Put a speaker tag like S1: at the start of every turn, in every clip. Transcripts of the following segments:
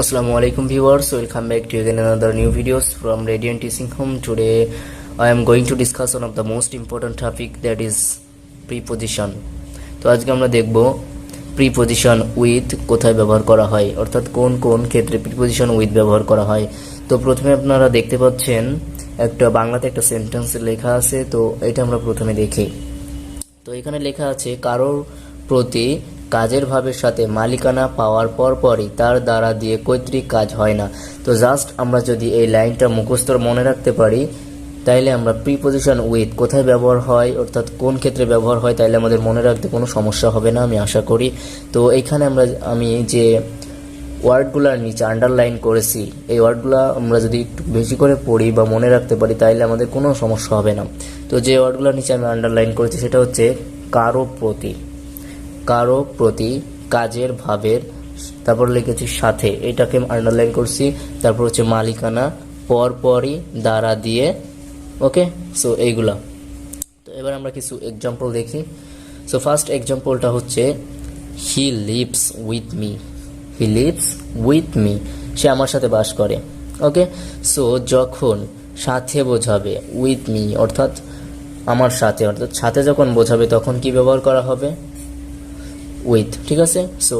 S1: Assalamu alaikum viewers, welcome back to again another new videos from Radiant Teaching Home. Today I am going to discuss one of the most important topic, that is preposition. তো আজকে আমরা দেখব preposition with কোথায় ব্যবহার করা হয়, অর্থাৎ কোন কোন ক্ষেত্রে preposition with ব্যবহার করা হয়। তো প্রথমে আপনারা দেখতে পাচ্ছেন একটা বাংলাতে একটা সেন্টেন্স লেখা আছে, তো এটা আমরা প্রথমে দেখি। তো এখানে লেখা আছে কারোর প্রতি কাজের ভাবের সাথে মালিকানা পাওয়ার পরপরই তার দ্বারা দিয়ে কর্তৃক কাজ হয় না। তো জাস্ট আমরা যদি এই লাইনটা মুখস্থ মনে রাখতে পারি, তাইলে আমরা প্রিপোজিশন উইথ কোথায় ব্যবহার হয়, অর্থাৎ কোন ক্ষেত্রে ব্যবহার হয়, তাইলে আমাদের মনে রাখতে কোনো সমস্যা হবে না, আমি আশা করি। তো এইখানে আমি যে ওয়ার্ডগুলোর নিচে আন্ডারলাইন করেছি, এই ওয়ার্ডগুলো আমরা যদি একটু বেশি করে পড়ি বা মনে রাখতে পারি, তাইলে আমাদের কোনো সমস্যা হবে না। তো যে ওয়ার্ডগুলোর নিচে আমি আন্ডারলাইন করেছি সেটা হচ্ছে কারো প্রতি কাজের ভাবের, তারপর লিখেছি সাথে, এটাকে আন্ডারলাইন করছি। তারপর হচ্ছে মালিকানা, পরপরই, দ্বারা দিয়ে, ওকে। সো এইগুলা। তো এবার আমরা কিছু এক্সাম্পল দেখি। সো ফার্স্ট এক্সাম্পলটা হচ্ছে হি লিভস উইথ মি, সে আমার সাথে বাস করে, ওকে। সো যখন সাথে বোঝাবে উইথ মি, অর্থাৎ আমার সাথে, অর্থাৎ সাথে যখন বোঝাবে তখন কি ব্যবহার করা হবে? উইথ, ঠিক আছে। সো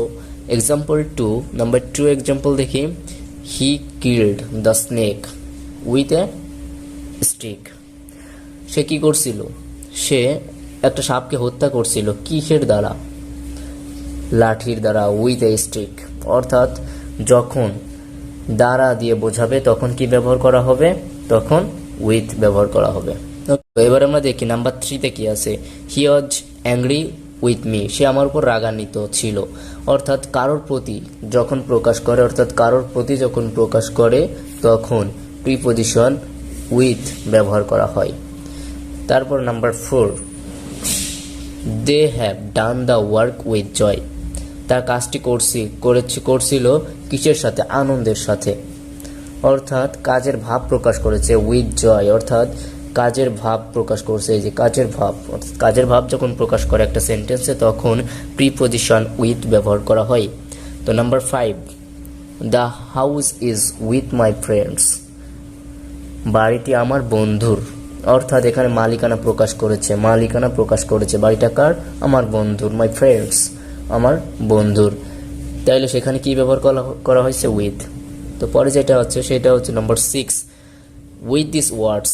S1: এক্সাম্পল নাম্বার 2 এক্সাম্পল দেখি। He killed the snake with a stick, সে কি করছিল? সে একটা সাপকে হত্যা করছিল কিসের দ্বারা? লাঠির দ্বারা, উইথ এ স্টিক। অর্থাৎ যখন দ্বারা দিয়ে বোঝাবে তখন কি ব্যবহার করা হবে? তখন উইথ ব্যবহার করা হবে। এবার আমরা দেখি নাম্বার 3তে কি আছে। হি ওয়াজ অ্যাংরি উইথ মি, সে আমার উপর রাগান্বিত ছিল। অর্থাৎ কারোর প্রতি যখন প্রকাশ করে তখন প্রিপোজিশন উইথ ব্যবহার করা হয়। তারপর number 4, they have done the work with joy, তার কাজটি করছিল কিসের সাথে? আনন্দের সাথে। অর্থাৎ কাজের ভাব প্রকাশ করেছে উইথ জয়, অর্থাৎ কাজের ভাব প্রকাশ করছে। এই যে কাজের ভাব যখন প্রকাশ করে একটা সেন্টেন্সে, তখন প্রিপোজিশন উইথ ব্যবহার করা হয়। তো number 5, the house is with my friends, বাড়িটি আমার বন্ধুর। অর্থাৎ এখানে মালিকানা প্রকাশ করেছে, বাড়িটা কার? আমার বন্ধুর, মাই ফ্রেন্ডস, আমার বন্ধুর। তাইলে সেখানে কি ব্যবহার করা হয়েছে? উইথ। তো পরে যেটা হচ্ছে সেটা হচ্ছে নাম্বার 6, উইথ দিস ওয়ার্ডস,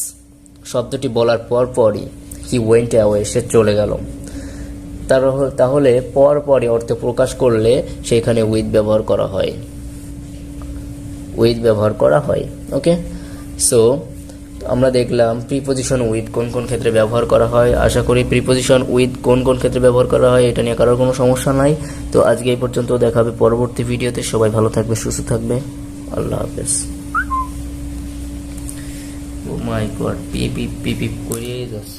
S1: শব্দটি বলার পরই হি ওয়েন্ট অ্যাওয়ে, সে চলে গেল। তাহলে পরপরই অর্থ প্রকাশ করলে সেখানে উইথ ব্যবহার করা হয়, ওকে। সো আমরা দেখলাম প্রিপোজিশন উইথ কোন কোন ক্ষেত্রে ব্যবহার করা হয়। আশা করি প্রিপোজিশন উইথ কোন কোন ক্ষেত্রে ব্যবহার করা হয় এটা নিয়ে কারোর কোনো সমস্যা নাই। তো আজকে এই পর্যন্ত, দেখা হবে পরবর্তী ভিডিওতে। সবাই ভালো থাকবে, সুস্থ থাকবে, আল্লাহ হাফেজ। ও মাই গড, পিপ করিয়ে যাচ্ছে।